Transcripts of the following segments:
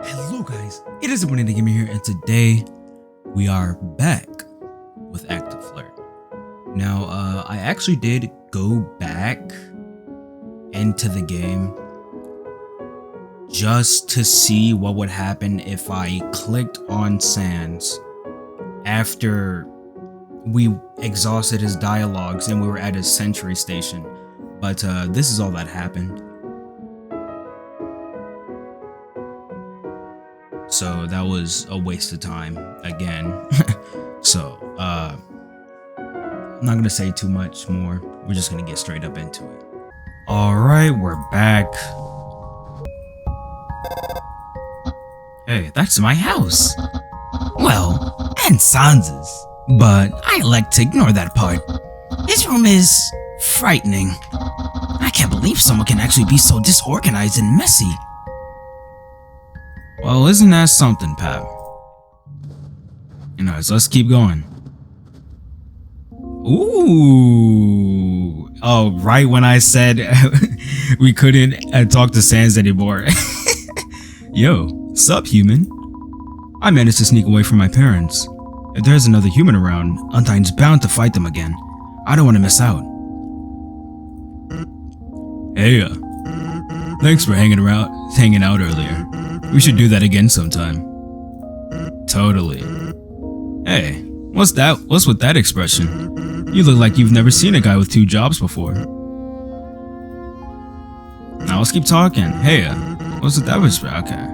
Hello guys, it is Winnie the Gamer here, and today we are back with To Flirt. Now, I actually did go back into the game just to see what would happen if I clicked on Sans after we exhausted his dialogues and we were at his sentry station. But this is all that happened. So that was a waste of time again. So I'm not gonna say too much more. We're just gonna get straight up into it. All right, we're back. Hey, that's my house. Well, and Sans's, but I like to ignore that part. His room is frightening. I can't believe someone can actually be so disorganized and messy. Well, isn't that something, Pap? Anyways, let's keep going. Ooh. Oh, right when I said we couldn't talk to Sans anymore. Yo, sup, human? I managed to sneak away from my parents. If there's another human around, Undyne's bound to fight them again. I don't want to miss out. Hey, thanks for hanging out earlier. We should do that again sometime. Totally. Hey, what's with that expression? You look like you've never seen a guy with 2 jobs before. Now let's keep talking. Hey, what's with that expression? Okay.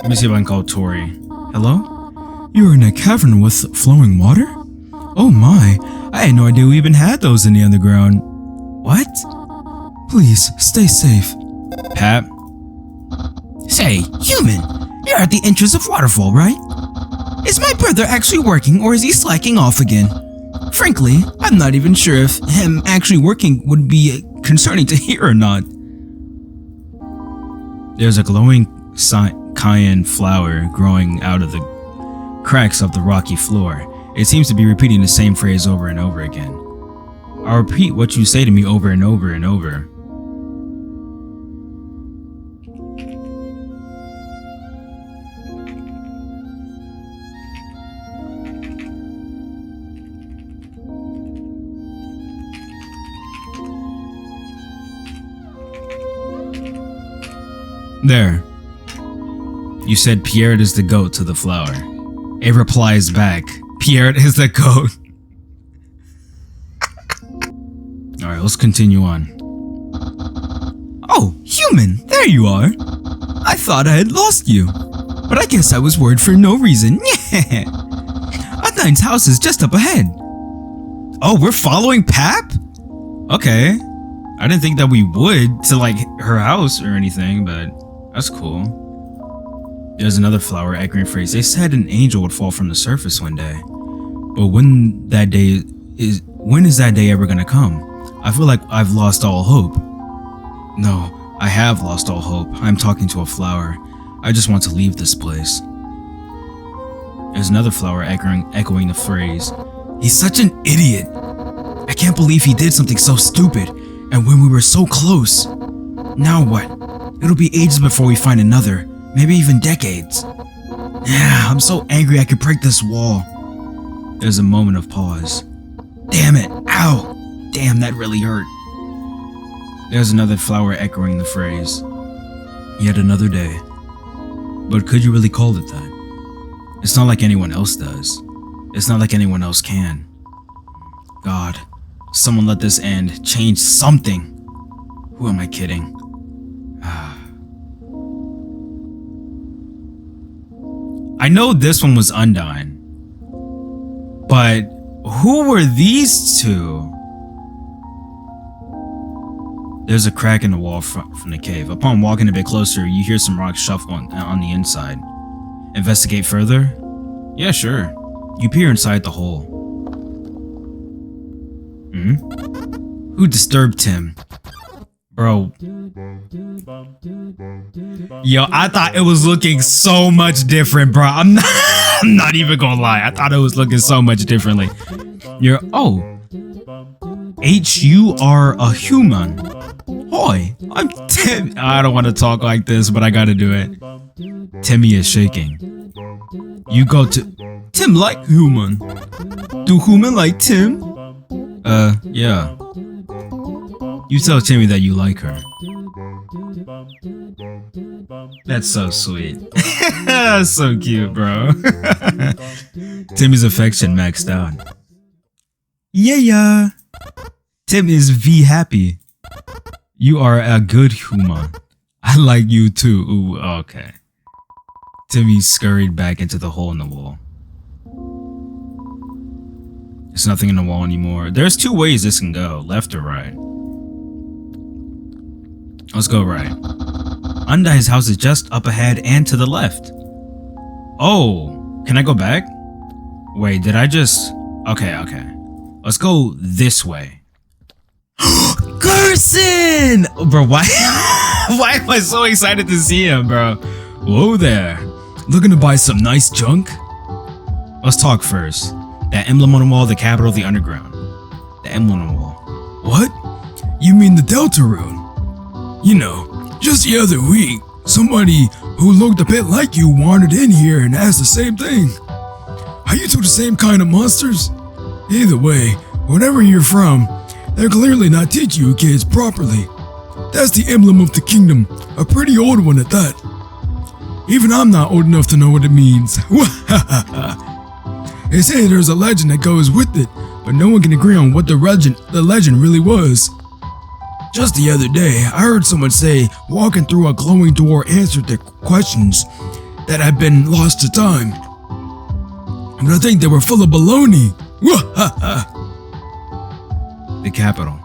Let me see if I can call Tori. Hello? You're in a cavern with flowing water? Oh my, I had no idea we even had those in the underground. What? Please, stay safe. Pap? Say, human, you're at the entrance of Waterfall, right? Is my brother actually working, or is he slacking off again? Frankly, I'm not even sure if him actually working would be concerning to hear or not. There's a glowing cayenne flower growing out of the cracks of the rocky floor. It seems to be repeating the same phrase over and over again. I'll repeat what you say to me over and over and over. There. You said Pierre is the goat to the flower. It replies back, Pierre is the goat. Alright, let's continue on. Oh, human, there you are. I thought I had lost you, but I guess I was worried for no reason. Undyne's house is just up ahead. Oh, we're following Pap? Okay. I didn't think that we would to like her house or anything, but that's cool. There's another flower echoing phrase. They said an angel would fall from the surface one day. But when is that day ever gonna come? I feel like I've lost all hope. No, I have lost all hope. I'm talking to a flower. I just want to leave this place. There's another flower echoing the phrase. He's such an idiot. I can't believe he did something so stupid. And when we were so close. Now what? It'll be ages before we find another. Maybe even decades. Yeah, I'm so angry I could break this wall. There's a moment of pause. Damn it. Ow. Damn, that really hurt. There's another flower echoing the phrase. Yet another day. But could you really call it that? It's not like anyone else does. It's not like anyone else can. God, someone let this end. Change something. Who am I kidding? I know this one was Undyne. But who were these two? There's a crack in the wall from the cave. Upon walking a bit closer, you hear some rocks shuffle on the inside. Investigate further? Yeah, sure. You peer inside the hole. Who disturbed him? Bro. Yo, I thought it was looking so much different, bro. I'm not even gonna lie. I thought it was looking so much differently. You are a human. Hi, I'm Tim. I don't want to talk like this, but I gotta do it. Temmie is shaking. You go to... Tim like human. Do human like Tim? Yeah. You tell Temmie that you like her. That's so sweet. That's so cute, bro. Temmie's affection maxed out. Yeah. Tim is V happy. You are a good human. I like you too. Ooh, okay. Temmie scurried back into the hole in the wall. There's nothing in the wall anymore. There's two ways this can go, left or right. Let's go right. Undai's house is just up ahead and to the left. Oh, can I go back? Wait, did I just... Okay. Let's go this way. Gerson! Bro, why am I so excited to see him, bro? Whoa there. Looking to buy some nice junk? Let's talk first. That emblem on the wall, the capital of the underground. The emblem on the wall. What? You mean the Delta rune? You know, just the other week, somebody who looked a bit like you wandered in here and asked the same thing. Are you two the same kind of monsters? Either way, wherever you're from, they're clearly not teaching you kids properly. That's the emblem of the kingdom, a pretty old one at that. Even I'm not old enough to know what it means. They say there's a legend that goes with it, but no one can agree on what the legend really was. Just the other day, I heard someone say walking through a glowing door answered the questions that had been lost to time. But I think they were full of baloney. The capital.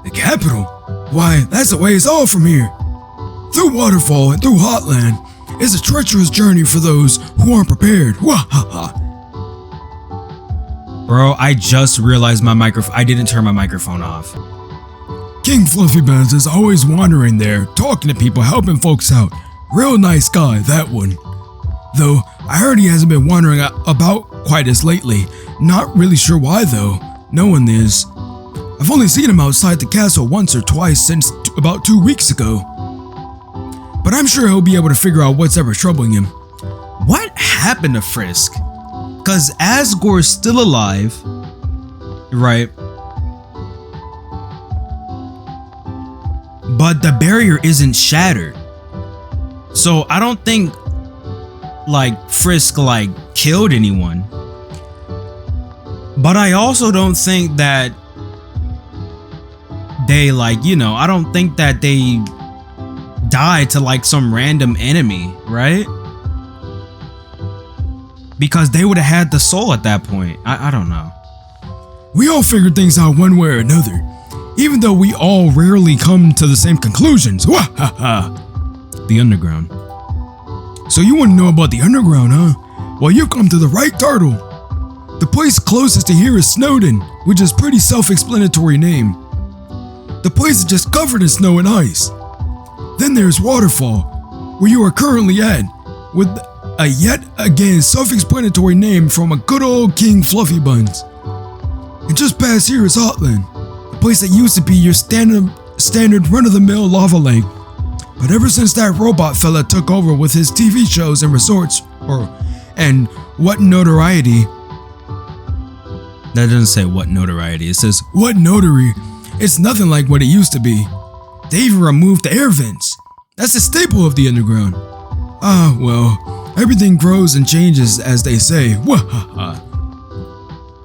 The capital? Why, that's a ways off from here. Through Waterfall and through Hotland, it's a treacherous journey for those who aren't prepared. Bro, I just realized I didn't turn my microphone off. King Fluffy Buns is always wandering there, talking to people, helping folks out. Real nice guy, that one. Though, I heard he hasn't been wandering about quite as lately. Not really sure why though. No one is. I've only seen him outside the castle once or twice since about 2 weeks ago. But I'm sure he'll be able to figure out what's ever troubling him. What happened to Frisk? Cause Asgore's still alive, right? But the barrier isn't shattered. So I don't think like Frisk like killed anyone. But I also don't think that they like, you know, I don't think that they died to like some random enemy, right? Because they would have had the soul at that point. I don't know. We all figure things out one way or another, even though we all rarely come to the same conclusions. The underground. So you want to know about the underground, huh? Well, you've come to the right turtle. The place closest to here is Snowdon, which is a pretty self-explanatory name. The place is just covered in snow and ice. Then there's Waterfall, where you are currently at, with a yet again self-explanatory name from a good old King Fluffy Buns. And just past here is Hotland, the place that used to be your standard run-of-the-mill lava lake. But ever since that robot fella took over with his TV shows and resorts, and what notoriety. That doesn't say what notoriety, it says what notary. It's nothing like what it used to be. They even removed the air vents. That's the staple of the underground. Ah, well, everything grows and changes as they say.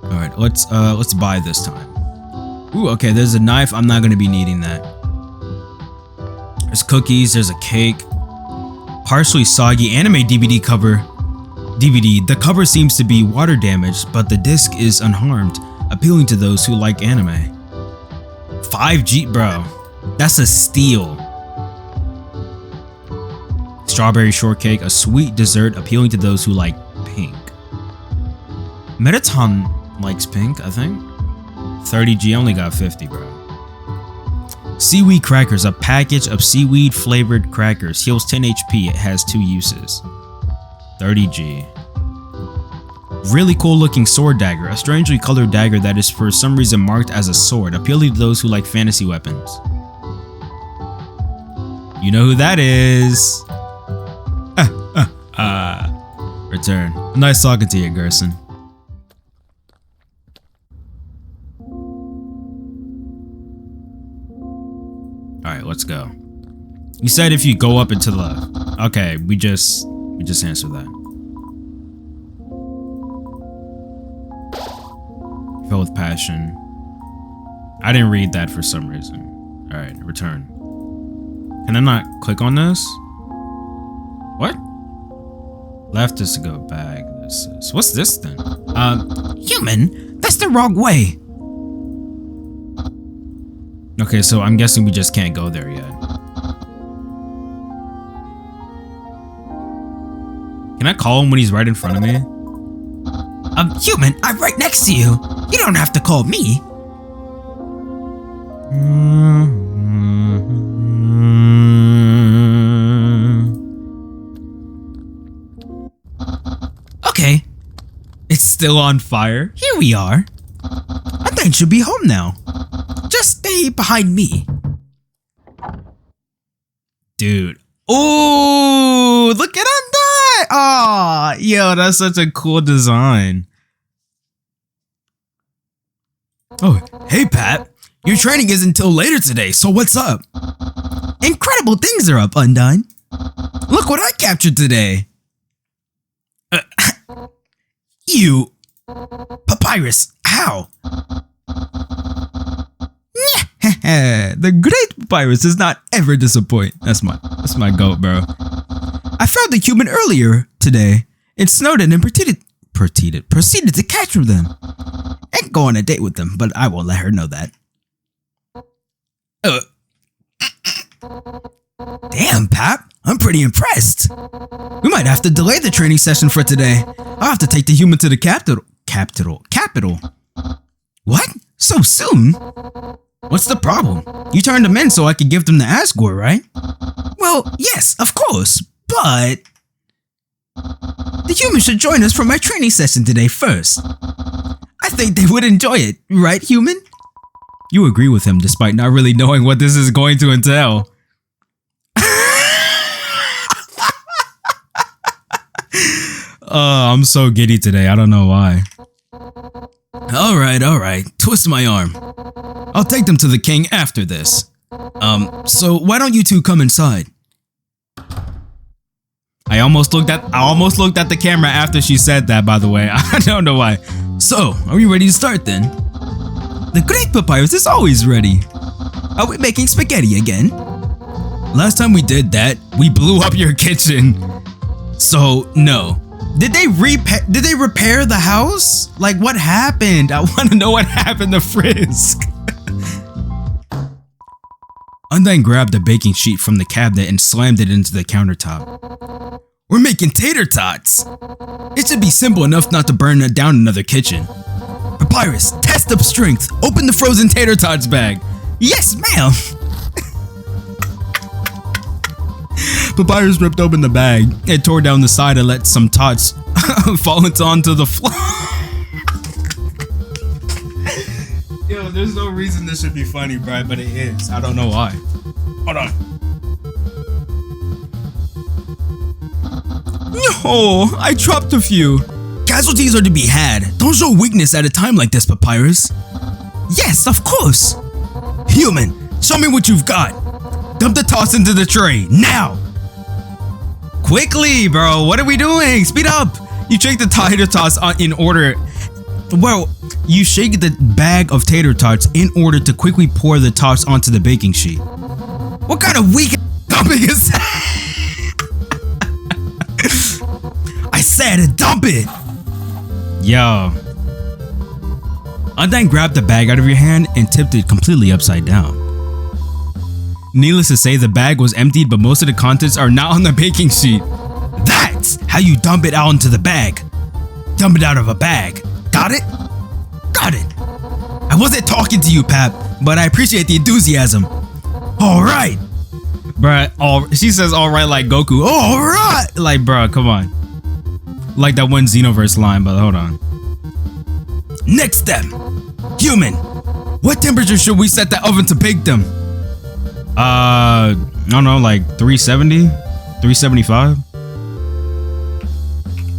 Alright, let's buy this time. Ooh, okay, there's a knife. I'm not gonna be needing that. There's cookies, there's a cake. Partially soggy anime DVD cover. The cover seems to be water damaged, but the disc is unharmed, appealing to those who like anime. 5G, bro. That's a steal. Strawberry shortcake, a sweet dessert appealing to those who like pink. Metaton likes pink, I think. 30G, only got 50, bro. Seaweed crackers, a package of seaweed flavored crackers. Heals 10 HP, it has 2 uses. 30G. Really cool looking sword dagger, a strangely colored dagger that is for some reason marked as a sword, appealing to those who like fantasy weapons. You know who that is. Return. Nice talking to you, Gerson. Alright, let's go. You said if you go up and to the left. Okay, we just answered that. Filled with passion. I didn't read that for some reason. Alright, return. Can I not click on this? What? Left is to go back. This is. What's this then? Human? That's the wrong way. Okay, so I'm guessing we just can't go there yet. Can I call him when he's right in front of me? Human, I'm right next to you. You don't have to call me. Okay. It's still on fire. Here we are. I think I should be home now. Just stay behind me. Dude. Oh, look at that. Aw, yo, that's such a cool design. Oh, hey, Pat. Your training isn't until later today, so what's up? Incredible things are up, Undyne. Look what I captured today. You. Papyrus, how? The great Papyrus does not ever disappoint. That's my goat, bro. I found the human earlier today. It snowed in and proceeded to catch them. And go on a date with them, but I won't let her know that. Damn, Pap, I'm pretty impressed. We might have to delay the training session for today. I'll have to take the human to the capital. What? So soon? What's the problem? You turned them in so I could give them the Asgore, right? Well, yes, of course, but the human should join us for my training session today first. I think they would enjoy it, right, human? You agree with him despite not really knowing what this is going to entail. I'm so giddy today. I don't know why. Alright. Twist my arm. I'll take them to the king after this. So why don't you two come inside? I almost looked at the camera after she said that, by the way. I don't know why. So, are we ready to start then? The great Papyrus is always ready. Are we making spaghetti again? Last time we did that, we blew up your kitchen. So, no. Did they repair the house? Like, what happened? I want to know what happened to Frisk. Undyne grabbed a baking sheet from the cabinet and slammed it into the countertop. We're making tater tots. It should be simple enough not to burn down another kitchen. Papyrus, test of strength. Open the frozen tater tots bag. Yes, ma'am. Papyrus ripped open the bag and tore down the side and let some tots fall onto the floor. Yo, there's no reason this should be funny, bro, but it is. I don't know why. Hold on. No, I dropped a few. Casualties are to be had. Don't show weakness at a time like this, Papyrus. Yes, of course. Human, show me what you've got. Dump the tots into the tray, now. Quickly, bro. What are we doing? Speed up. You shake the tater tots in order. Well, you shake the bag of tater tots in order to quickly pour the tots onto the baking sheet. What kind of weak dumping is that? I said dump it. Yo. Undyne grabbed the bag out of your hand and tipped it completely upside down. Needless to say, the bag was emptied, but most of the contents are not on the baking sheet. That's how you dump it out into the bag. Dump it out of a bag. Got it? Got it. I wasn't talking to you, Pap, but I appreciate the enthusiasm. Alright. Bruh, she says alright like Goku. Alright! Like, bruh, come on. Like that one Xenoverse line, but hold on. Next step. Human, what temperature should we set the oven to bake them? I don't know, like 370? 375?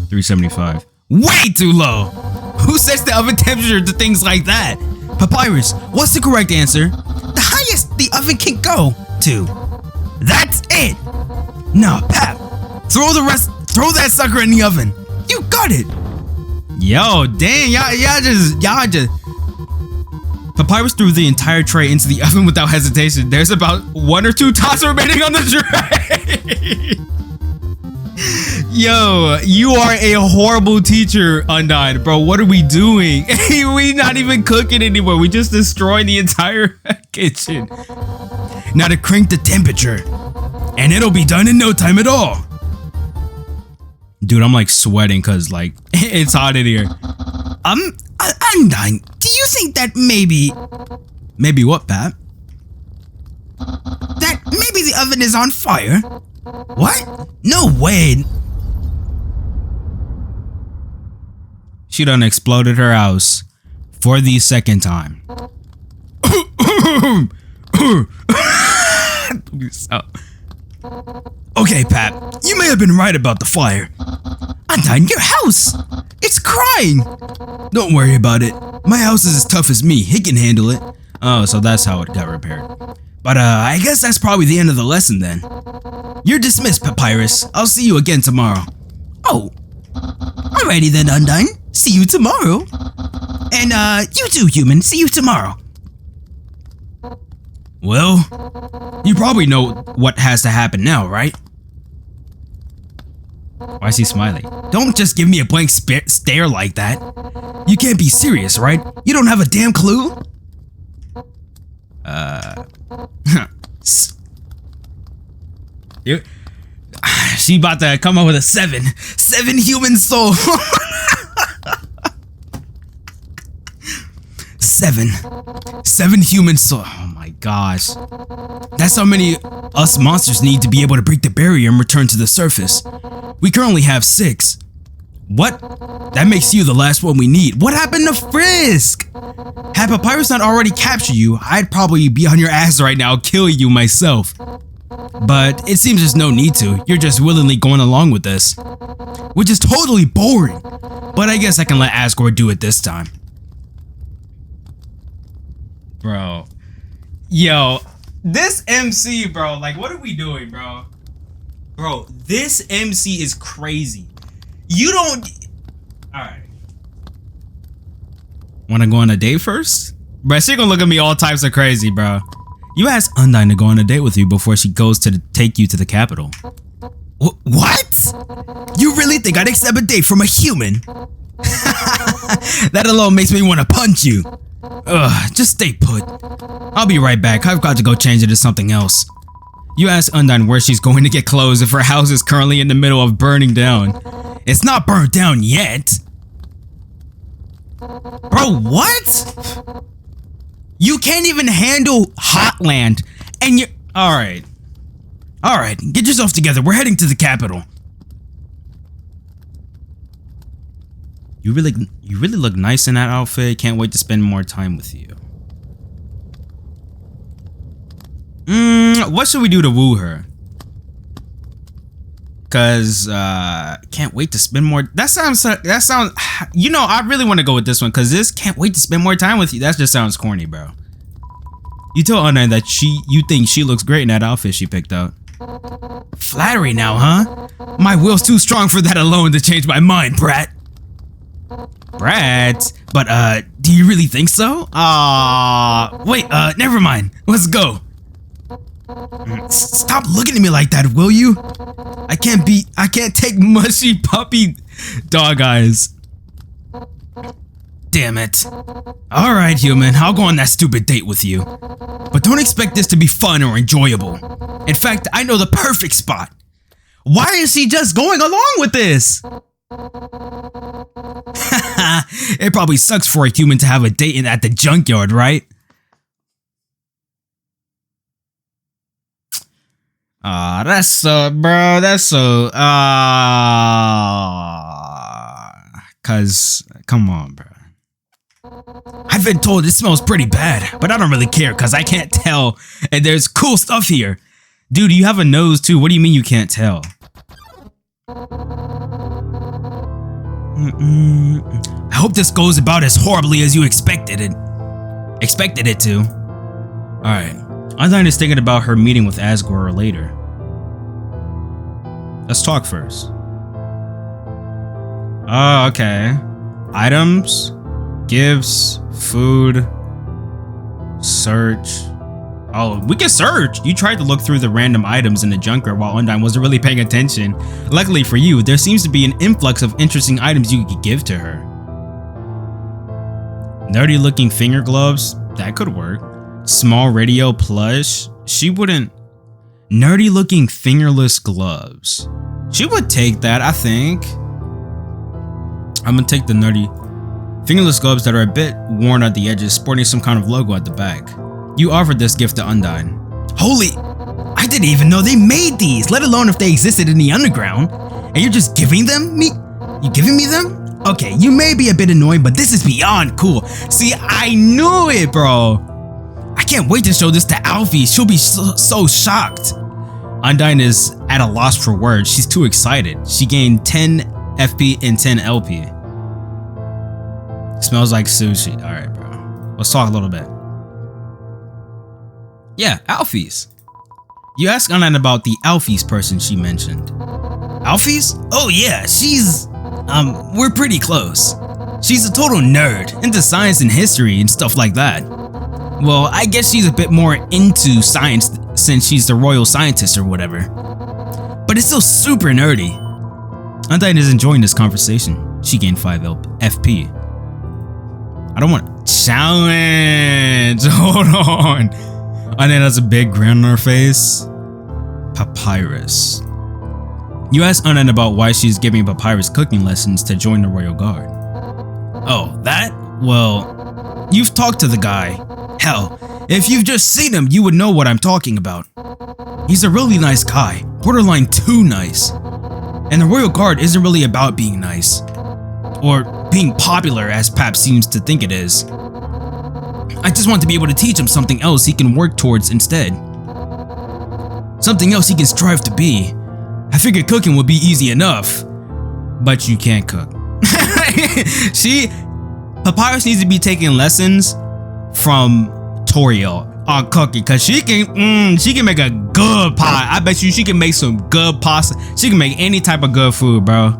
375. Way too low! Who sets the oven temperature to things like that? Papyrus, what's the correct answer? The highest the oven can go to. That's it! No, Pap. Throw that sucker in the oven. You got it! Yo, dang, y'all just. Papyrus threw the entire tray into the oven without hesitation. There's about 1 or 2 tots remaining on the tray. Yo, you are a horrible teacher, Undyne. Bro, what are we doing? We not even cooking anymore. We just destroyed the entire kitchen. Now to crank the temperature. And it'll be done in no time at all. Dude, I'm like sweating because like it's hot in here. Undyne, do you think that maybe what, Pat? That maybe the oven is on fire? What? No way. She done exploded her house for the second time. Okay, Pat, you may have been right about the fire. Undyne, your house! It's crying! Don't worry about it. My house is as tough as me. He can handle it. Oh, so that's how it got repaired. But I guess that's probably the end of the lesson then. You're dismissed, Papyrus. I'll see you again tomorrow. Oh, alrighty then, Undyne. See you tomorrow. And you too, human. See you tomorrow. Well, you probably know what has to happen now, right? Why is he smiling? Don't just give me a blank stare like that. You can't be serious, right? You don't have a damn clue? She about to come up with a 7 human soul. 7 human soul. Oh my gosh. That's how many us monsters need to be able to break the barrier and return to the surface. We currently have 6. What? That makes you the last one we need. What happened to Frisk? Had Papyrus not already captured you, I'd probably be on your ass right now, killing you myself. But it seems there's no need to. You're just willingly going along with this. Which is totally boring. But I guess I can let Asgore do it this time. Bro. Yo. This MC, bro. Like, what are we doing, bro? Bro, this MC is crazy. You don't... Alright. Wanna go on a date first? Bro, she gonna look at me all types of crazy, bro. You asked Undyne to go on a date with you before she goes to take you to the capital. What? You really think I'd accept a date from a human? That alone makes me want to punch you. Ugh, just stay put. I'll be right back. I've got to go change it to something else. You ask Undyne where she's going to get clothes if her house is currently in the middle of burning down. It's not burned down yet. Bro, what? You can't even handle Hotland, and you... Alright. Alright, get yourself together. We're heading to the capital. You really look nice in that outfit. Can't wait to spend more time with you. What should we do to woo her? Cause can't wait to spend more. That sounds. You know, I really want to go with this one because this can't wait to spend more time with you. That just sounds corny, bro. You told Undyne that you think she looks great in that outfit she picked out. Flattery now, huh? My will's too strong for that alone to change my mind, brat. Brat? But do you really think so? Wait, never mind. Let's go. Stop looking at me like that, will you? I can't take mushy puppy dog eyes. Damn it. Alright, human, I'll go on that stupid date with you. But don't expect this to be fun or enjoyable. In fact, I know the perfect spot. Why is he just going along with this? It probably sucks for a human to have a date at the junkyard, right? That's so, bro, that's so, cause, come on, bro. I've been told it smells pretty bad, but I don't really care cause I can't tell and there's cool stuff here. Dude, you have a nose too. What do you mean you can't tell? I hope this goes about as horribly as you expected it to. Alright. Undyne is thinking about her meeting with Asgore later. Let's talk first. Oh, okay. Items, gifts, food, search. Oh, we can search! You tried to look through the random items in the junkyard while Undyne wasn't really paying attention. Luckily for you, there seems to be an influx of interesting items you could give to her. Nerdy looking finger gloves? That could work. Small radio plush? She wouldn't. Nerdy looking fingerless gloves. She would take that, I think. I'm gonna take the nerdy fingerless gloves that are a bit worn at the edges, sporting some kind of logo at the back. You offered this gift to Undyne. Holy! I didn't even know they made these, let alone if they existed in the underground. And you're just giving them me? You giving me them? Okay, you may be a bit annoying, but this is beyond cool. See, I knew it, bro. I can't wait to show this to Alfie. She'll be so shocked. Undyne is at a loss for words. She's too excited. She gained 10 FP and 10 LP. Smells like sushi. Alright, bro. Let's talk a little bit. Yeah, Alfie's. You asked Undyne about the Alfie's person she mentioned. Alfie's? Oh yeah, she's... we're pretty close. She's a total nerd, into science and history and stuff like that. Well, I guess she's a bit more into science since she's the royal scientist or whatever. But it's still super nerdy. Undyne is enjoying this conversation. She gained 5 FP. I don't want challenge. Hold on. Undyne has a big grin on her face. Papyrus. You asked Undyne about why she's giving Papyrus cooking lessons to join the Royal Guard. Oh, that? Well, you've talked to the guy. Hell, if you've just seen him, you would know what I'm talking about. He's a really nice guy, borderline too nice. And the Royal Guard isn't really about being nice. Or being popular as Pap seems to think it is. I just want to be able to teach him something else he can work towards instead. Something else he can strive to be. I figured cooking would be easy enough. But you can't cook. Papyrus needs to be taking lessons from Toriel on cooking, cause she can make a good pie. I bet you she can make some good pasta. She can make any type of good food, bro.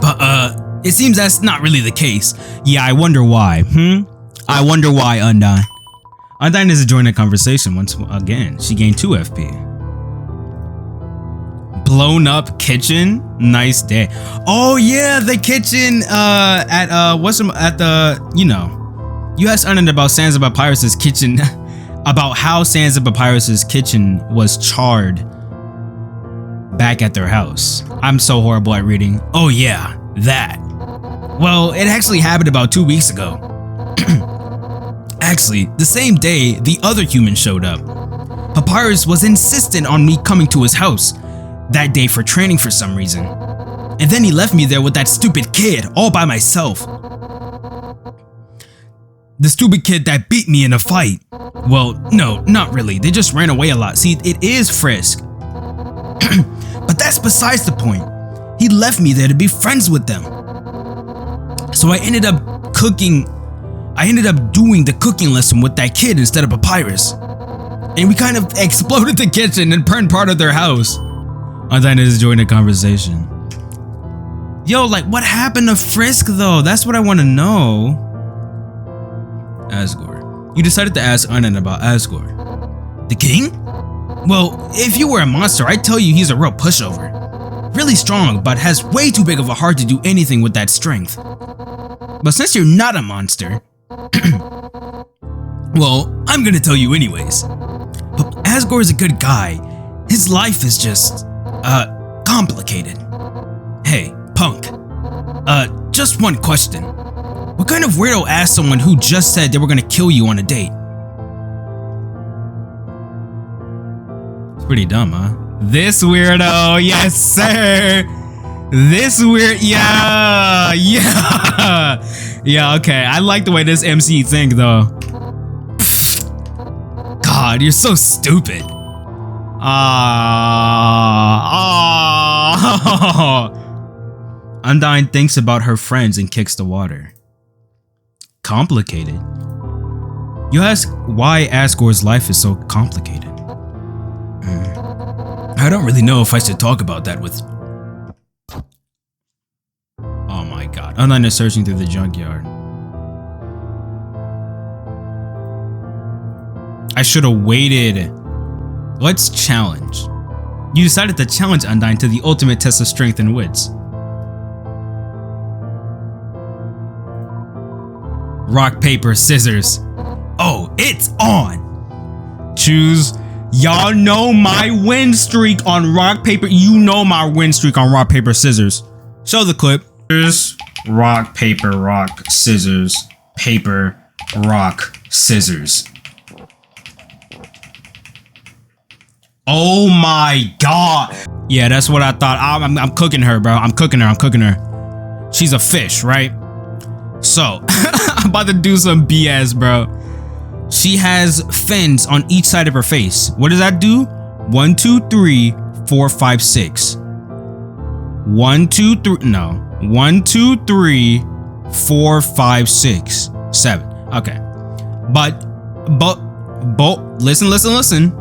But it seems that's not really the case. Yeah, I wonder why. I wonder why, Undyne. Undyne is enjoying the conversation once again. She gained 2 FP. Blown up kitchen, nice day. Oh yeah, the kitchen You asked Undyne about Sansa Papyrus's kitchen, about how Sansa Papyrus's kitchen was charred back at their house. I'm so horrible at reading. Oh yeah, that. Well, it actually happened about 2 weeks ago. Actually, the same day the other human showed up. Papyrus was insistent on me coming to his house that day for training for some reason. And then he left me there with that stupid kid all by myself. The stupid kid that beat me in a fight. Well, no, not really. They just ran away a lot. See, it is Frisk. But that's besides the point. He left me there to be friends with them. So I ended up doing the cooking lesson with that kid instead of Papyrus. And we kind of exploded the kitchen and burned part of their house. Undyne is enjoying the conversation. Yo, like, what happened to Frisk though? That's what I want to know. Asgore. You decided to ask Undyne about Asgore. The king? Well, if you were a monster, I'd tell you he's a real pushover. Really strong, but has way too big of a heart to do anything with that strength. But since you're not a monster, well, I'm gonna tell you anyways. But Asgore is a good guy. His life is just, complicated. Hey, punk. Just one question. What kind of weirdo asked someone who just said they were gonna kill you on a date? It's pretty dumb, huh? This weirdo, yes sir! This weird, yeah, okay. I like the way this MC think though. God, you're so stupid. Undyne thinks about her friends and kicks the water. Complicated? You ask why Asgore's life is so complicated. I don't really know if I should talk about that with... Oh my god. Undyne is searching through the junkyard. I should have waited. Let's challenge. You decided to challenge Undyne to the ultimate test of strength and wits. Rock, paper, scissors. Oh, it's on. Choose. Y'all know my win streak on rock, paper. You know my win streak on rock, paper, scissors. Show the clip. Here's rock, paper, scissors, paper, rock, scissors. Oh my god. Yeah, that's what I thought. I'm cooking her, bro. I'm cooking her. She's a fish, right? So, I'm about to do some BS, bro. She has fins on each side of her face. What does that do? 1, 2, 3, 4, 5, 6. 1, 2, 3. No. 1, 2, 3, 4, 5, 6, 7. Okay. But, listen.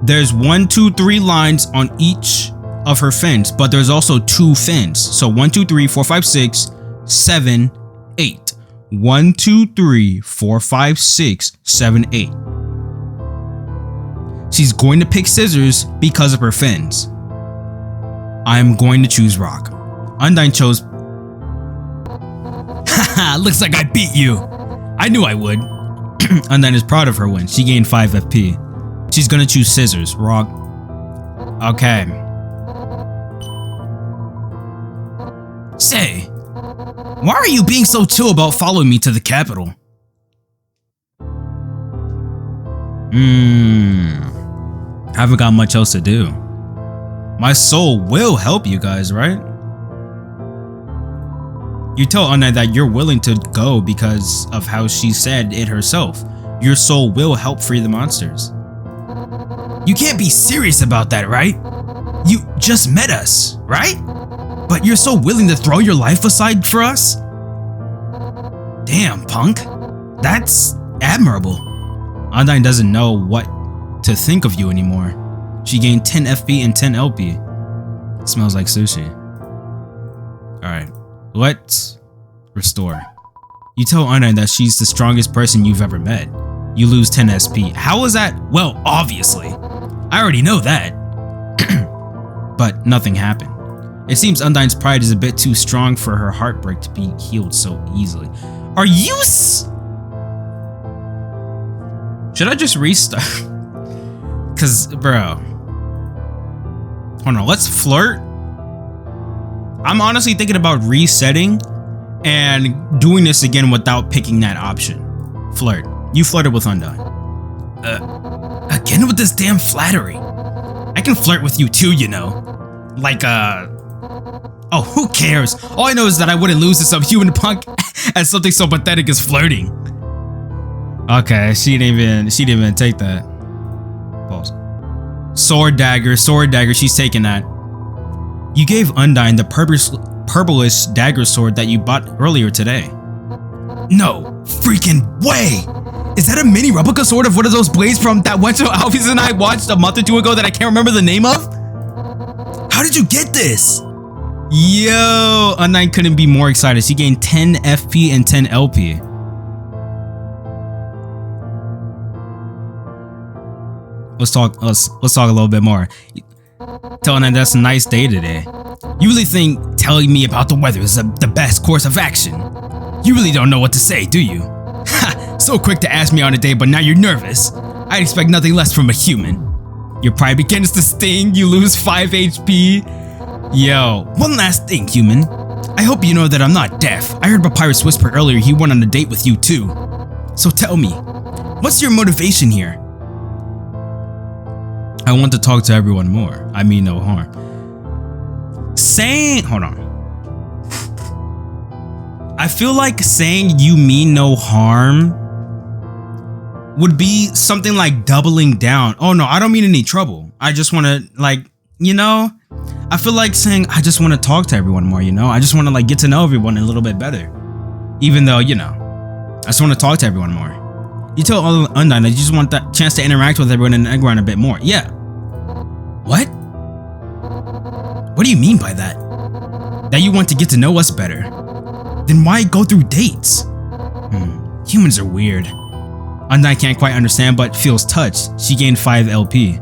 There's 1, 2, 3 lines on each of her fins, but there's also 2 fins. So 1, 2, 3, 4, 5, 6, 7, 8. 1, 2, 3, 4, 5, 6, 7, 8. She's going to pick scissors because of her fins. I'm going to choose rock. Undyne chose... Haha, looks like I beat you. I knew I would. Undyne is proud of her win. She gained 5 FP. She's gonna choose scissors. Rock. Okay. Say, why are you being so chill about following me to the capital? Haven't got much else to do. My soul will help you guys, right? You tell Undyne that you're willing to go because of how she said it herself. Your soul will help free the monsters. You can't be serious about that, right? You just met us, right? But you're so willing to throw your life aside for us? Damn, punk. That's admirable. Undyne doesn't know what to think of you anymore. She gained 10 FP and 10 LP. Smells like sushi. Alright, let's restore. You tell Undyne that she's the strongest person you've ever met. You lose 10 SP. How is that? Well, obviously. I already know that. But nothing happened. It seems Undyne's pride is a bit too strong for her heartbreak to be healed so easily. Are you Should I just restart? Cause, bro. Hold on, let's flirt. I'm honestly thinking about resetting and doing this again without picking that option. Flirt. You flirted with Undyne. Again with this damn flattery. I can flirt with you too, you know. Like, oh, who cares? All I know is that I wouldn't lose to some human punk at something so pathetic as flirting. Okay, she didn't even take that. Pause. Sword dagger, she's taking that. You gave Undyne the purplish dagger sword that you bought earlier today. No freaking way! Is that a mini replica sword of one of those blades from that one show Alphys and I watched a month or 2 ago that I can't remember the name of? How did you get this? Yo, Undyne couldn't be more excited. She gained 10 FP and 10 LP. Let's talk a little bit more. Telling her that's a nice day today. You really think telling me about the weather is the best course of action? You really don't know what to say, do you? Ha! So quick to ask me on a date, but now you're nervous. I'd expect nothing less from a human. Your pride begins to sting. You lose 5 HP. Yo, one last thing, human. I hope you know that I'm not deaf. I heard Papyrus whisper earlier he went on a date with you too. So tell me, what's your motivation here? I want to talk to everyone more. I mean no harm. Hold on. I feel like saying you mean no harm would be something like doubling down. Oh no, I don't mean any trouble. I just want to like, you know, I feel like saying I just want to talk to everyone more, you know? I just want to like get to know everyone a little bit better. Even though, you know, I just want to talk to everyone more. You tell Undyne that you just want that chance to interact with everyone in the Egground a bit more. Yeah. What? What do you mean by that? That you want to get to know us better? Then why go through dates? Humans are weird. Undyne can't quite understand but feels touched. She gained 5 LP.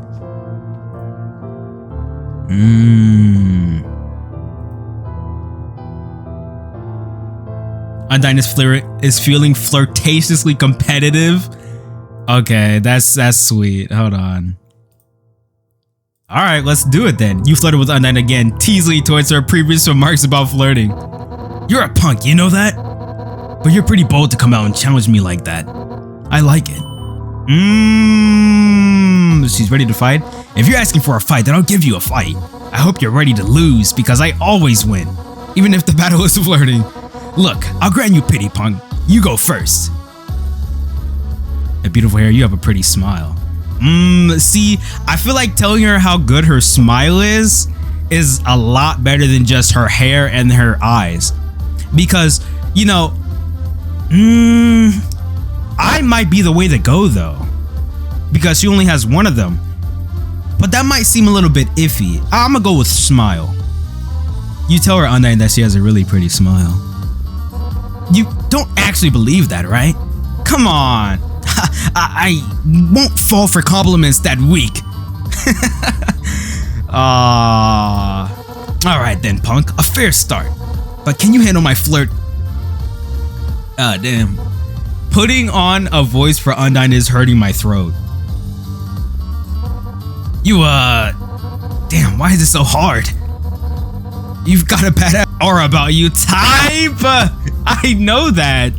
Undyne is feeling flirtatiously competitive. Okay, that's sweet. Hold on. Alright, let's do it then. You flirted with Undyne again, teasing towards her previous remarks about flirting. You're a punk, you know that? But you're pretty bold to come out and challenge me like that. I like it. She's ready to fight? If you're asking for a fight, then I'll give you a fight. I hope you're ready to lose, because I always win. Even if the battle is flirting. Look, I'll grant you pity, punk. You go first. A beautiful hair, you have a pretty smile. See, I feel like telling her how good her smile is a lot better than just her hair and her eyes. Because, you know, I might be the way to go though. Because she only has one of them. But that might seem a little bit iffy. I'm gonna go with smile. You tell her, Undyne, that she has a really pretty smile. You don't actually believe that, right? Come on. I won't fall for compliments that weak. Alright then, punk. A fair start. But can you handle my flirt? Damn. Putting on a voice for Undyne is hurting my throat. You, damn, why is it so hard? You've got a bad aura about you. Type! I know that.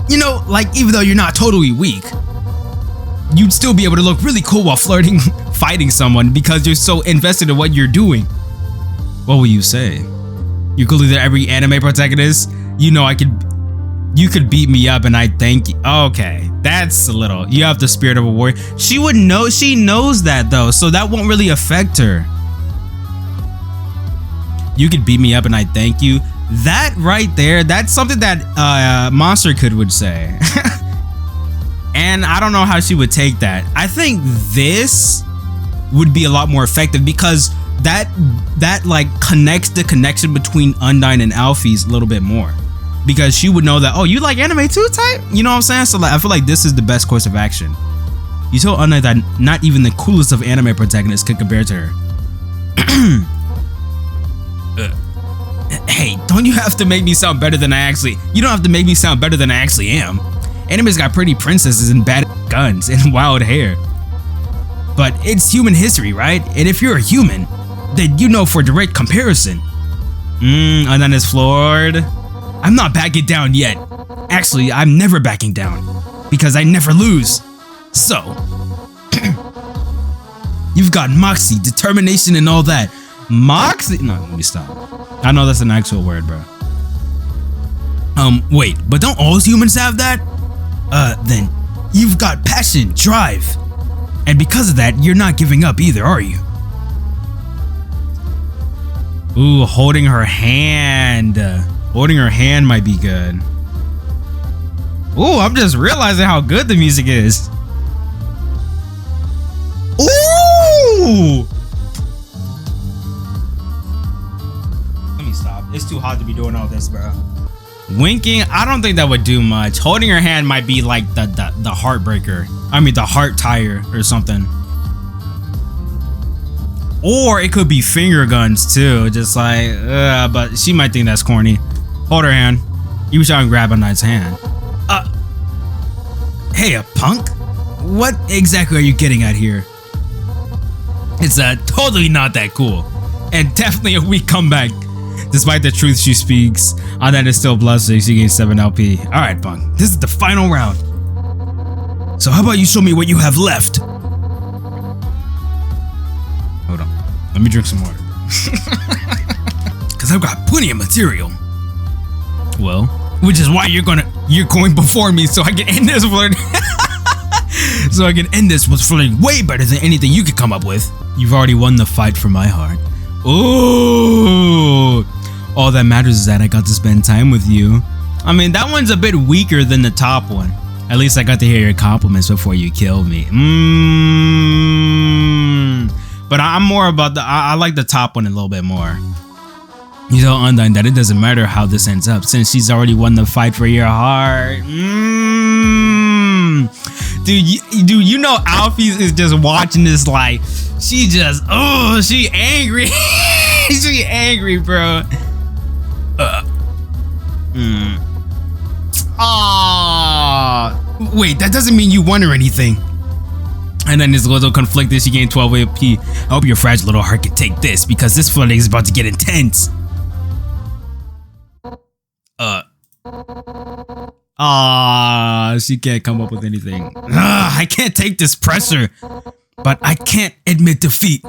You know, like, even though you're not totally weak, you'd still be able to look really cool while fighting someone because you're so invested in what you're doing. What will you say? You could lead every anime protagonist? You know you could beat me up and I'd thank you. Okay, that's a little, you have the spirit of a warrior. She would know, she knows that though, so that won't really affect her. You could beat me up and I'd thank you. That right there, that's something that Monster Kid would say. And I don't know how she would take that. I think this would be a lot more effective because that like connects the connection between Undyne and Alphys a little bit more. Because she would know that, oh, you like anime too, type? You know what I'm saying? So like, I feel like this is the best course of action. You told Undyne that not even the coolest of anime protagonists could compare to her. Hey, don't you have to make me sound better than I actually... You don't have to make me sound better than I actually am. Anime's got pretty princesses and bad guns and wild hair. But it's human history, right? And if you're a human, then you know for direct comparison. Undyne is floored. I'm not backing down yet. Actually, I'm never backing down. Because I never lose. So... You've got moxie, determination, and all that. Moxie? No, let me stop. I know that's an actual word, bro. Wait, but don't all humans have that? Then you've got passion, drive. And because of that, you're not giving up either, are you? Ooh, holding her hand. Holding her hand might be good. Ooh, I'm just realizing how good the music is. Ooh! Let me stop. It's too hot to be doing all this, bro. Winking, I don't think that would do much. Holding her hand might be like the heartbreaker. I mean, the heart tire or something. Or it could be finger guns too. Just like, but she might think that's corny. Hold her hand. You try and grab Undyne's hand. Hey, a punk? What exactly are you getting at here? It's totally not that cool. And definitely a weak comeback. Despite the truth she speaks, Undyne is still blushing. She gains 7 LP. Alright, punk. This is the final round. So how about you show me what you have left? Hold on. Let me drink some water. Because I've got plenty of material. Well, Which is why you're going before me so I can end this flirt. So I can end this with flirting way better than anything you could come up with. You've already won the fight for my heart. Ooh. All that matters is that I got to spend time with you. I mean, that one's a bit weaker than the top one. At least I got to hear your compliments before you killed me. But I'm more about I like the top one a little bit more. You tell Undyne that it doesn't matter how this ends up since she's already won the fight for your heart. Dude, you know Alfie is just watching this like, she angry. She angry, bro. Wait, that doesn't mean you won or anything. And then this little conflicted, she gained 12 AP. I hope your fragile little heart can take this because this flirting is about to get intense. She can't come up with anything. I can't take this pressure, but I can't admit defeat.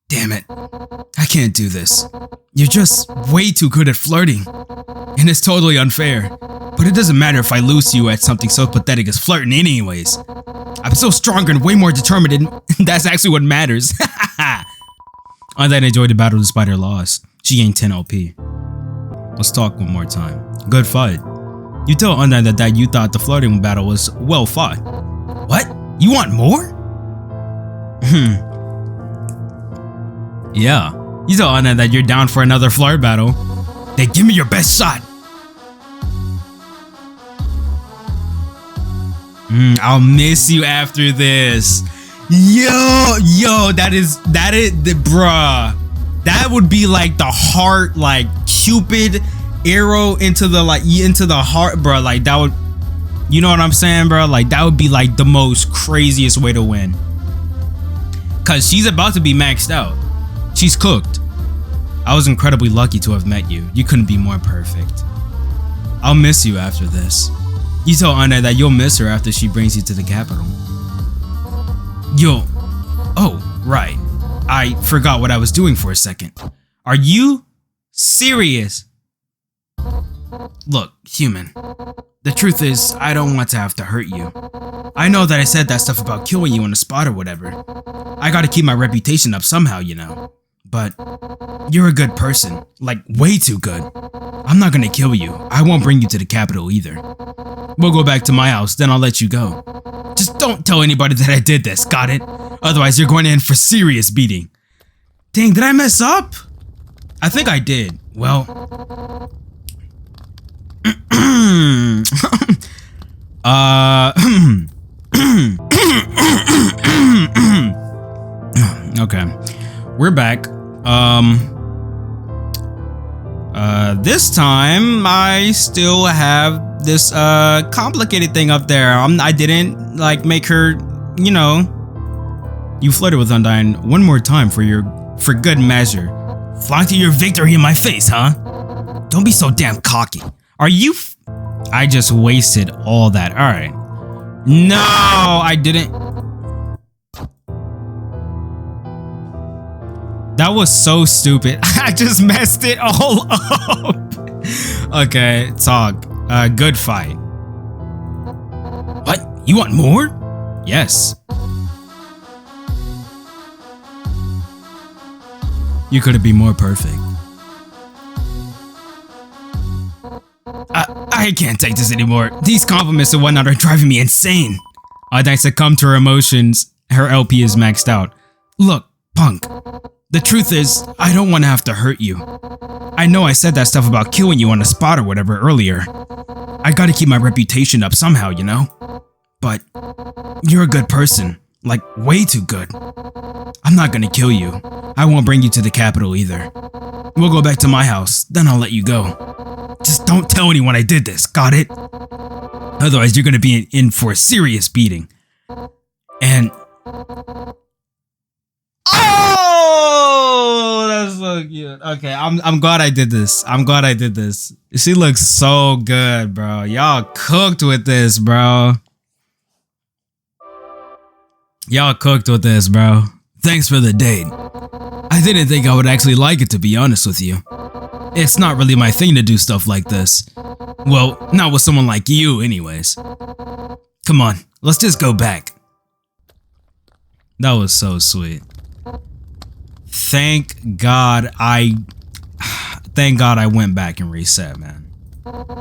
Damn it. I can't do this. You're just way too good at flirting. And it's totally unfair. But it doesn't matter if I lose to you at something so pathetic as flirting anyways. I'm so stronger and way more determined and that's actually what matters. Undyne enjoyed the battle despite her loss. She gained 10 OP. Let's talk one more time. Good fight. You tell Undyne that you thought the flirting battle was well fought. What? You want more? Yeah. You tell Undyne that you're down for another flirt battle. Then give me your best shot. I'll miss you after this. Yo, that is the bruh. That would be like the heart, like Cupid arrow into the heart, bruh. Like that would, you know what I'm saying, bro? Like that would be like the most craziest way to win. Cause she's about to be maxed out. She's cooked. I was incredibly lucky to have met you. You couldn't be more perfect. I'll miss you after this. You tell Undyne that you'll miss her after she brings you to the capital. Oh, right. I forgot what I was doing for a second. Are you serious? Look, human. The truth is, I don't want to have to hurt you. I know that I said that stuff about killing you on the spot or whatever. I gotta keep my reputation up somehow, you know. But you're a good person, like way too good. I'm not gonna kill you. I won't bring you to the capital either. We'll go back to my house, then I'll let you go. Just don't tell anybody that I did this, got it? Otherwise you're going in for serious beating. Dang, did I mess up? I think I did. Well... Okay. We're back. This time I still have this complicated thing up there. I didn't like make her, you know. You flirted with Undyne one more time for good measure. Flaunting your victory in my face, huh? Don't be so damn cocky. Are you I just wasted all that. All right. No, I didn't. That was so stupid. I just messed it all up. Okay, talk. Good fight. What? You want more? Yes. You couldn't be more perfect. I can't take this anymore. These compliments and whatnot are driving me insane. Undyne succumbed to her emotions. Her LP is maxed out. Look, punk. The truth is, I don't want to have to hurt you. I know I said that stuff about killing you on the spot or whatever earlier. I gotta keep my reputation up somehow, you know? But you're a good person. Like, way too good. I'm not gonna kill you. I won't bring you to the capital either. We'll go back to my house, then I'll let you go. Just don't tell anyone I did this, got it? Otherwise, you're gonna be in for a serious beating. And... Oh, that's so cute. Okay, I'm glad I did this. I'm glad I did this. She looks so good, bro. Y'all cooked with this, bro. Y'all cooked with this, bro. Thanks for the date. I didn't think I would actually like it, to be honest with you. It's not really my thing to do stuff like this. Well, not with someone like you anyways. Come on, let's just go back. That was so sweet. Thank God I went back and reset, man.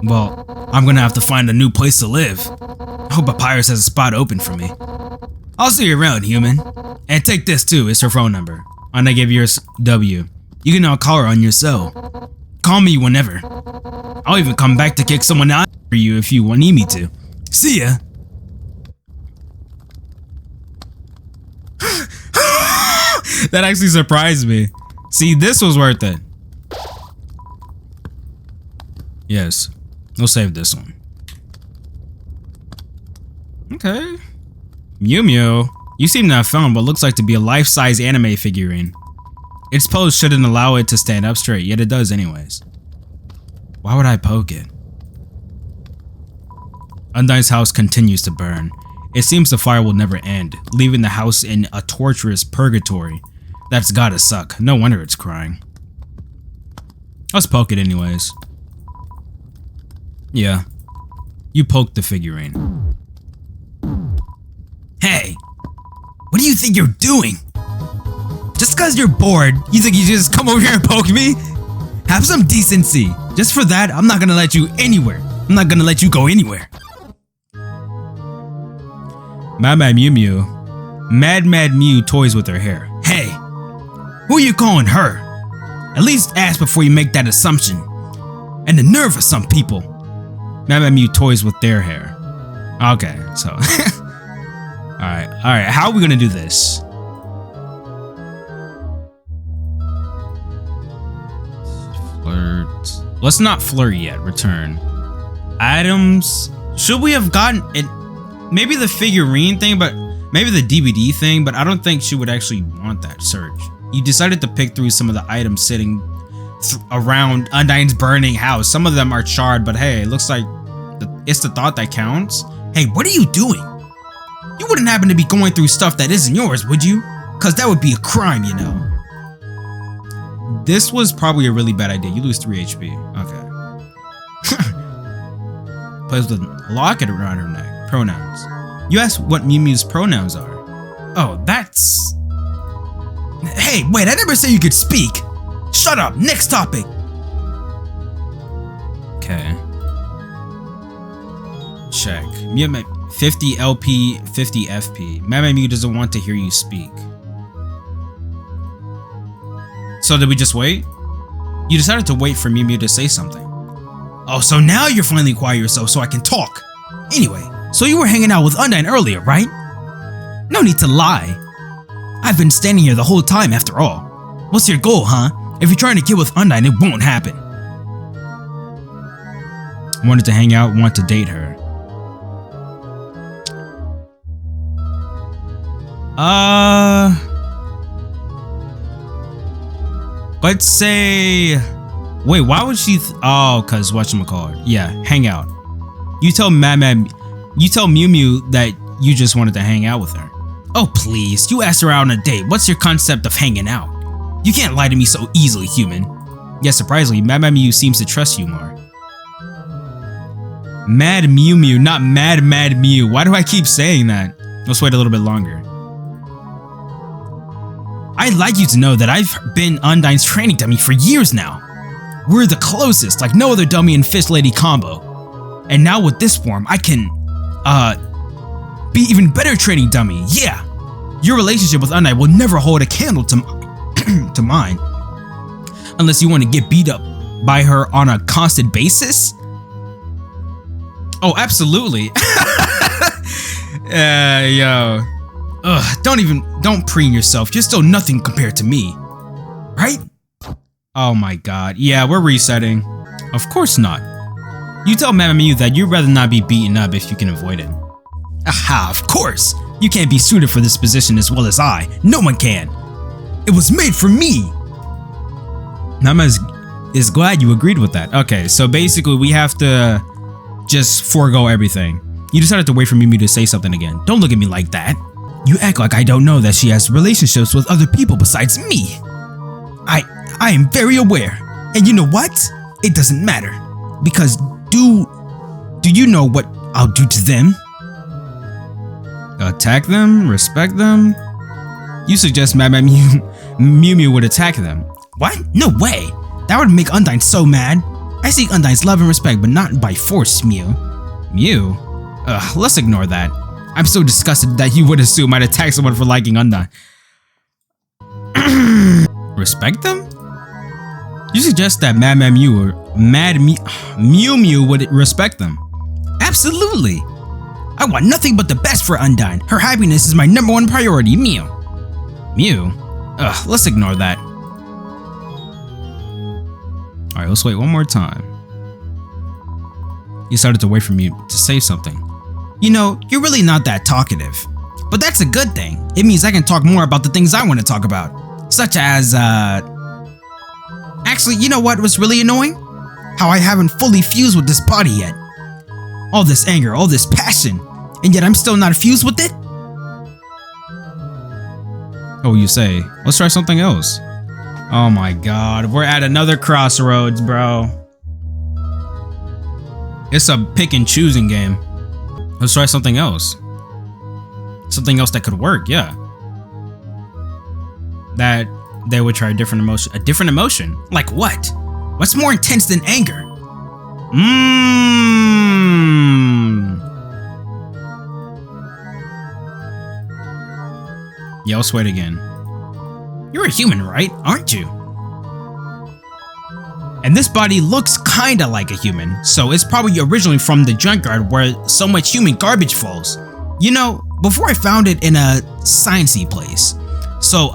Well, I'm gonna have to find a new place to live. I hope Papyrus has a spot open for me. I'll see you around, human. And take this too, it's her phone number. And I give yours W. You can now call her on your cell. Call me whenever. I'll even come back to kick someone out for you if you need me to. See ya. That actually surprised me. See, this was worth it. Yes, we'll save this one. Okay. Mew Mew, you seem to have found what looks like to be a life-size anime figurine. Its pose shouldn't allow it to stand up straight, yet it does anyways. Why would I poke it? Undyne's house continues to burn. It seems the fire will never end, leaving the house in a torturous purgatory. That's gotta suck. No wonder it's crying. Let's poke it anyways. Yeah. You poked the figurine. Hey! What do you think you're doing? Just cause you're bored, you think you just come over here and poke me? Have some decency. Just for that, I'm not gonna let you anywhere. I'm not gonna let you go anywhere. Mad Mew Mew. Mad Mew toys with her hair. Hey! Who are you calling her? At least ask before you make that assumption. And the nerve of some people. Mad Mew toys with their hair. Okay, so. Alright, how are we gonna do this? Flirt. Let's not flirt yet, return. Items. Should we have gotten it? Maybe the figurine thing, but maybe the DVD thing, but I don't think she would actually want that search. You decided to pick through some of the items sitting around Undyne's burning house. Some of them are charred, but hey, it looks like it's the thought that counts. Hey, what are you doing? You wouldn't happen to be going through stuff that isn't yours, would you? Cause that would be a crime, you know. This was probably a really bad idea. You lose 3 HP. Okay. Plays with a locket around her neck. Pronouns. You asked what Mew Mew's pronouns are. Oh, that's... Hey, wait, I never said you could speak. Shut up, next topic. Okay. Check. 50 LP, 50 FP. Mad Mew doesn't want to hear you speak. So did we just wait? You decided to wait for Mew Mew to say something. Oh, so now you're finally quiet yourself so I can talk. Anyway, so you were hanging out with Undyne earlier, right? No need to lie. I've been standing here the whole time after all. What's your goal, huh? If you're trying to get with Undyne, it won't happen. Wanted to hang out, want to date her. Let's say... Wait, why would she... Oh, cause whatchamacallit. Yeah, hang out. You tell Mew Mew that you just wanted to hang out with her. Oh please, you asked her out on a date. What's your concept of hanging out? You can't lie to me so easily, human. Yet surprisingly, Mad Mew seems to trust you more. Mad Mew Mew, not Mad Mew. Why do I keep saying that? Let's wait a little bit longer. I'd like you to know that I've been Undyne's training dummy for years now. We're the closest, like no other dummy in Fist Lady combo. And now with this form, I can, be even better training dummy, yeah! Your relationship with Undyne will never hold a candle to, to mine. Unless you want to get beat up by her on a constant basis? Oh, absolutely. Yo. Ugh, don't preen yourself. You're still nothing compared to me. Right? Oh my god. Yeah, we're resetting. Of course not. You tell Mad Mew that you'd rather not be beaten up if you can avoid it. Aha, of course! You can't be suited for this position as well as I. No one can! It was made for me! Nama is glad you agreed with that. Okay, so basically we have to just forego everything. You decided to wait for Mew Mew to say something again. Don't look at me like that. You act like I don't know that she has relationships with other people besides me. I am very aware. And you know what? It doesn't matter. Because do you know what I'll do to them? Attack them? Respect them? You suggest Mew Mew would attack them. What? No way! That would make Undyne so mad. I seek Undyne's love and respect, but not by force, Mew. Mew? Ugh, let's ignore that. I'm so disgusted that you would assume I'd attack someone for liking Undyne. Respect them? You suggest that Mew Mew would respect them. Absolutely! I want nothing but the best for Undyne. Her happiness is my #1 priority, Mew. Mew? Ugh, let's ignore that. Alright, let's wait one more time. You started to wait for me to say something. You know, you're really not that talkative. But that's a good thing. It means I can talk more about the things I want to talk about. Such as, Actually, you know what was really annoying? How I haven't fully fused with this body yet. All this anger, all this passion, and yet I'm still not fused with it? Oh, you say, let's try something else. Oh my god, we're at another crossroads, bro. It's a pick and choosing game. Let's try something else. Something else that could work, yeah. That they would try a different emotion. A different emotion? Like what? What's more intense than anger? Yeah, I'll sweat again. You're a human, right? Aren't you? And this body looks kinda like a human, so it's probably originally from the junkyard where so much human garbage falls. You know, before I found it in a sciencey place. So,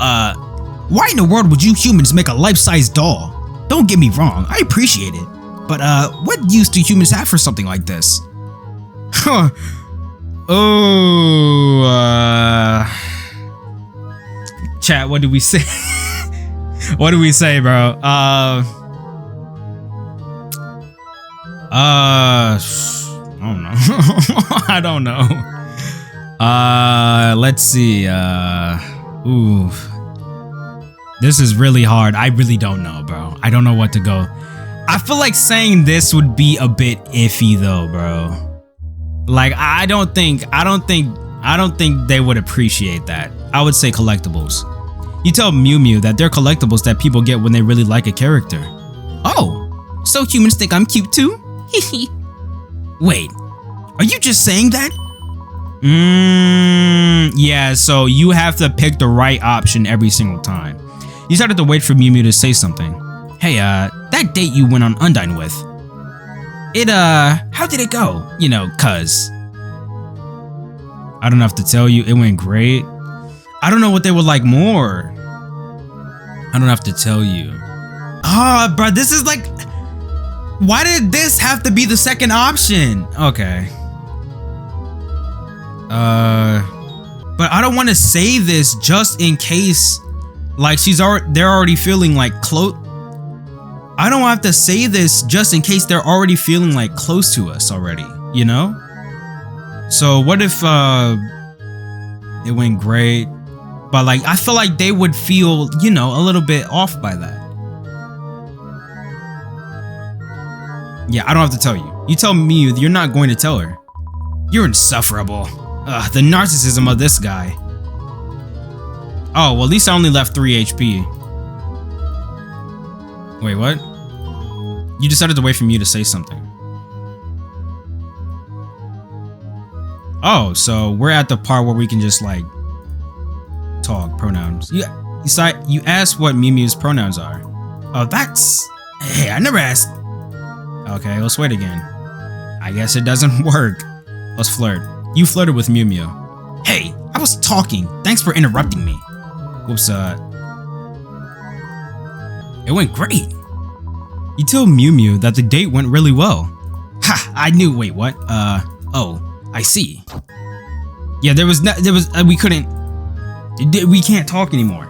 why in the world would you humans make a life-size doll? Don't get me wrong, I appreciate it. But, what use do humans have for something like this? Huh. Oh, Chat, what do we say? What do we say, bro? I don't know. I don't know. Let's see. Ooh. This is really hard. I really don't know, bro. I don't know what to go. I feel like saying this would be a bit iffy though, bro. Like I don't think they would appreciate that. I would say collectibles. You tell Mew Mew that they're collectibles that people get when they really like a character. Oh, so humans think I'm cute too? Wait, are you just saying that? Yeah, so you have to pick the right option every single time. You started to wait for Mew Mew to say something. Hey, that date you went on Undyne with. How did it go? You know, cuz. I don't have to tell you, it went great. I don't know what they would like more. I don't have to tell you. Ah, bro, this is like... Why did this have to be the second option? Okay. But I don't want to say this just in case, like they're already feeling like close. I don't have to say this just in case they're already feeling like close to us already, you know? So what if it went great, but like I feel like they would feel, you know, a little bit off by that. Yeah, I don't have to tell you. You tell me you're not going to tell her. You're insufferable. The narcissism of this guy. Oh, well, at least I only left 3 HP. Wait, what? You decided to wait for me to say something. Oh, so we're at the part where we can just like talk pronouns. You asked what Mew Mew's pronouns are. Oh, that's... Hey, I never asked. Okay, let's wait again. I guess it doesn't work. Let's flirt. You flirted with Mew Mew. Hey, I was talking. Thanks for interrupting me. Whoops, it went great. You told Mew Mew that the date went really well. Ha, I knew. Wait, what? Oh, I see. Yeah, we can't talk anymore.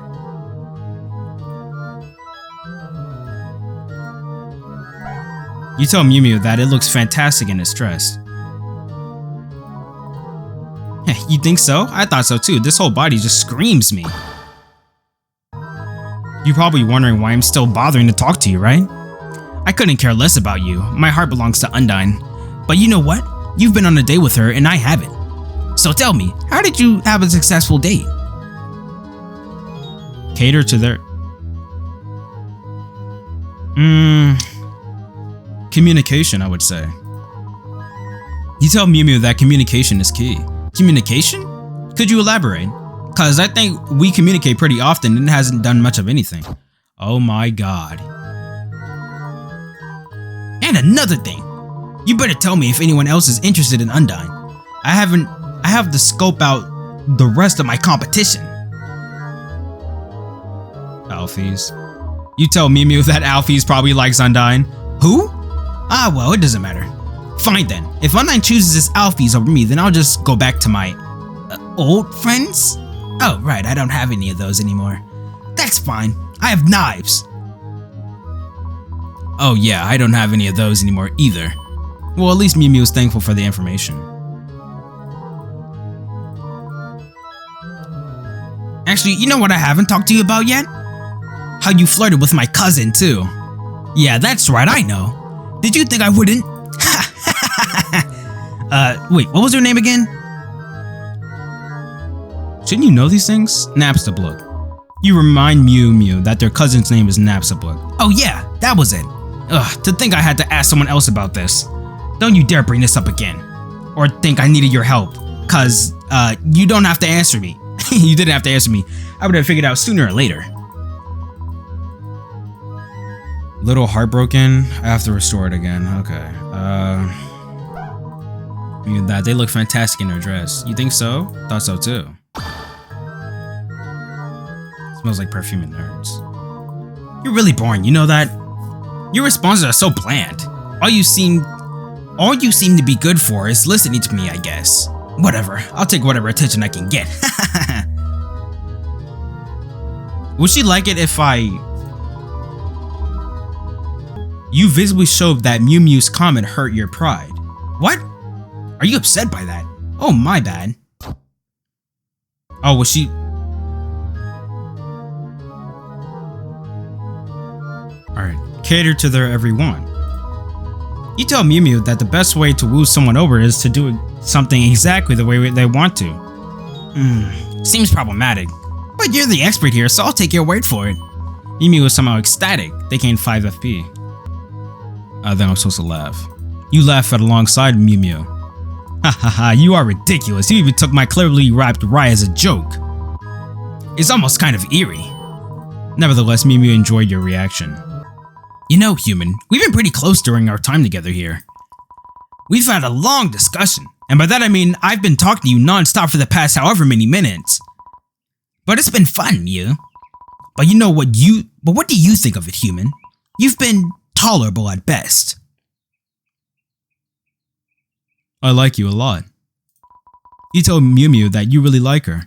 You tell Mew Mew that it looks fantastic in its dress. You think so? I thought so too. This whole body just screams me. You're probably wondering why I'm still bothering to talk to you, right? I couldn't care less about you. My heart belongs to Undyne. But you know what? You've been on a date with her and I haven't. So tell me, how did you have a successful date? Cater to their... Communication, I would say. You tell Mew Mew that communication is key. Communication? Could you elaborate? Cause I think we communicate pretty often and it hasn't done much of anything. Oh my god. And another thing. You better tell me if anyone else is interested in Undyne. I have to scope out the rest of my competition. Alphys. You tell Mew Mew that Alphys probably likes Undyne. Who? Ah, well, it doesn't matter. Fine then. If Undyne chooses this Alphys over me, then I'll just go back to my old friends? Oh, right, I don't have any of those anymore. That's fine. I have knives. Oh yeah, I don't have any of those anymore either. Well, at least Mew Mew is thankful for the information. Actually, you know what I haven't talked to you about yet? How you flirted with my cousin, too. Yeah, that's right, I know. Did you think I wouldn't? Wait, what was her name again? Shouldn't you know these things? Napstablook. You remind Mew Mew that their cousin's name is Napstablook. Oh yeah, that was it. Ugh, to think I had to ask someone else about this. Don't you dare bring this up again. Or think I needed your help. Cause, you don't have to answer me. You didn't have to answer me. I would have figured out sooner or later. Little heartbroken. I have to restore it again. Okay. That they look fantastic in their dress. You think so? Thought so too. Smells like perfume and nerds. You're really boring, you know that? Your responses are so bland. All you seem to be good for is listening to me, I guess. Whatever, I'll take whatever attention I can get. Would she like it if You visibly showed that Mew Mew's comment hurt your pride. What? Are you upset by that? Oh, my bad. Oh, was she... Alright, cater to their every want. You tell Mew Mew that the best way to woo someone over is to do something exactly the way they want to. Seems problematic. But you're the expert here, so I'll take your word for it. Mew Mew was somehow ecstatic. They gained 5 FP. Then I'm supposed to laugh. You laugh at alongside Mew Mew. Hahaha, you are ridiculous. You even took my cleverly wrapped rye as a joke. It's almost kind of eerie. Nevertheless, Mew Mew enjoyed your reaction. You know, human, we've been pretty close during our time together here. We've had a long discussion, and by that I mean I've been talking to you non-stop for the past however many minutes. But it's been fun, Mew. But you know what what do you think of it, human? You've been tolerable at best. I like you a lot. You told Mew Mew that you really like her.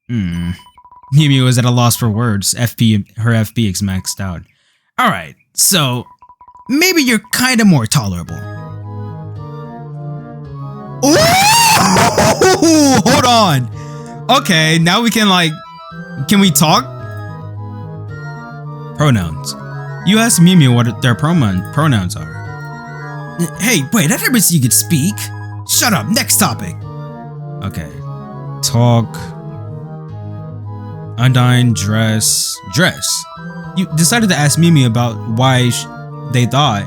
Mew Mew is at a loss for words. Her FP is maxed out. Alright, so maybe you're kinda more tolerable. Ooh, hold on. Okay, now we can can we talk? Pronouns. You asked Mew Mew what their pronouns are. Hey, wait, I never said you could speak. Shut up, next topic. Okay. Talk. Undyne, dress. You decided to ask Mew Mew about why they thought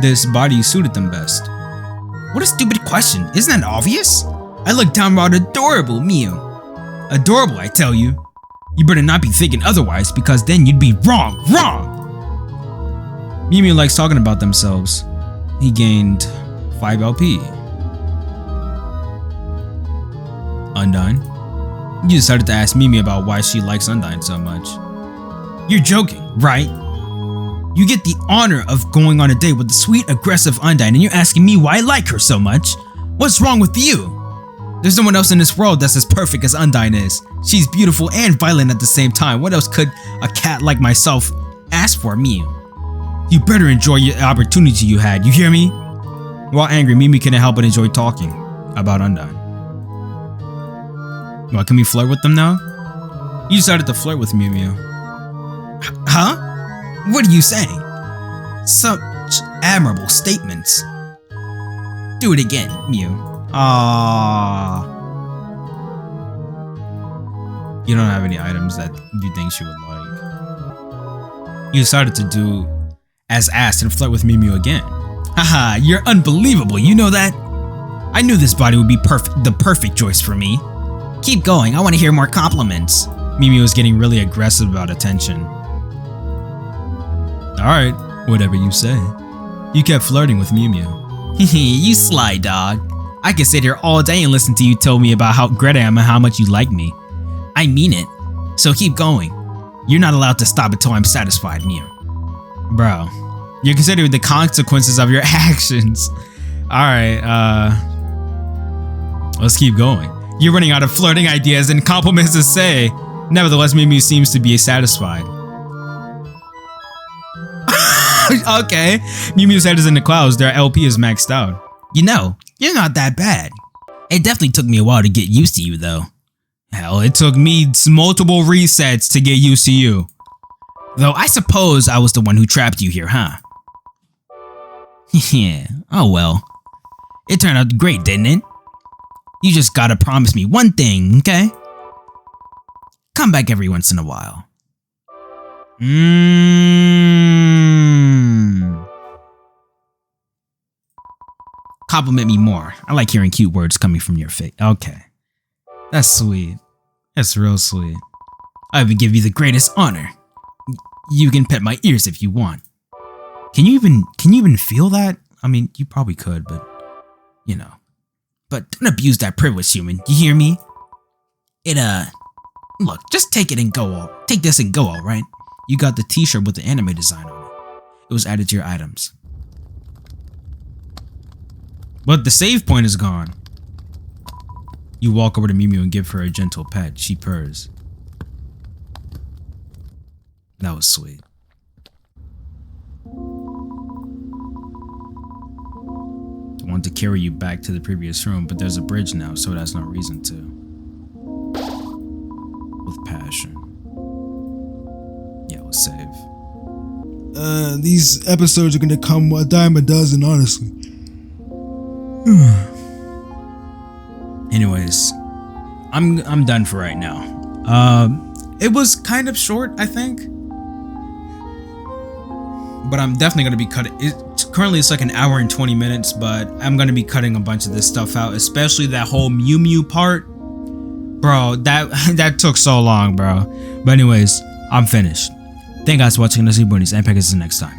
this body suited them best. What a stupid question, isn't that obvious? I look downright adorable, Mew. Adorable, I tell you. You better not be thinking otherwise, because then you'd be wrong. Mew Mew likes talking about themselves. He gained 5 LP. Undyne. You decided to ask Mew Mew about why she likes Undyne so much. You're joking, right? You get the honor of going on a date with the sweet, aggressive Undyne and you're asking me why I like her so much? What's wrong with you? There's no one else in this world that's as perfect as Undyne is. She's beautiful and violent at the same time. What else could a cat like myself ask for, Mew? You better enjoy your opportunity you had, you hear me? While angry, Mew Mew couldn't help but enjoy talking about Undyne. Well, can we flirt with them now? You decided to flirt with Mew Mew. Huh? What are you saying? Such admirable statements. Do it again, Mew. Ah. You don't have any items that you think she would like. You decided to do as asked and flirt with Mew again. Haha, you're unbelievable, you know that? I knew this body would be the perfect choice for me. Keep going, I want to hear more compliments. Mew was getting really aggressive about attention. Alright, whatever you say. You kept flirting with Mew. You sly dog. I could sit here all day and listen to you tell me about how great I am and how much you like me. I mean it. So keep going. You're not allowed to stop until I'm satisfied, Mew. Bro, you're considering the consequences of your actions. Alright, let's keep going. You're running out of flirting ideas and compliments to say. Nevertheless, Mew seems to be satisfied. Okay, Mew's head is in the clouds. Their LP is maxed out. You know, you're not that bad. It definitely took me a while to get used to you, though. Hell, it took me multiple resets to get used to you. Though I suppose I was the one who trapped you here, huh? Yeah, oh well. It turned out great, didn't it? You just gotta promise me one thing, okay? Come back every once in a while. Compliment me more. I like hearing cute words coming from your face. Okay. That's sweet. That's real sweet. I would give you the greatest honor. You can pet my ears if you want. Can you even feel that? I mean, you probably could, but you know. But don't abuse that privilege, human. You hear me? Look, just take it and go. Take this and go, alright? You got the t-shirt with the anime design on it. It was added to your items. But the save point is gone. You walk over to Mew and give her a gentle pet. She purrs. That was sweet. I want to carry you back to the previous room, but there's a bridge now, so it has no reason to. With passion. Yeah, let's save. These episodes are gonna come a dime a dozen, honestly. Anyways, I'm done for right now. It was kind of short, I think, but I'm definitely gonna be cutting it. Currently, it's like an hour and 20 minutes, but I'm gonna be cutting a bunch of this stuff out, especially that whole Mew part, bro. That took so long, bro. But anyways, I'm finished. Thank you guys for watching. I'll see you boonies and Pegasus next time.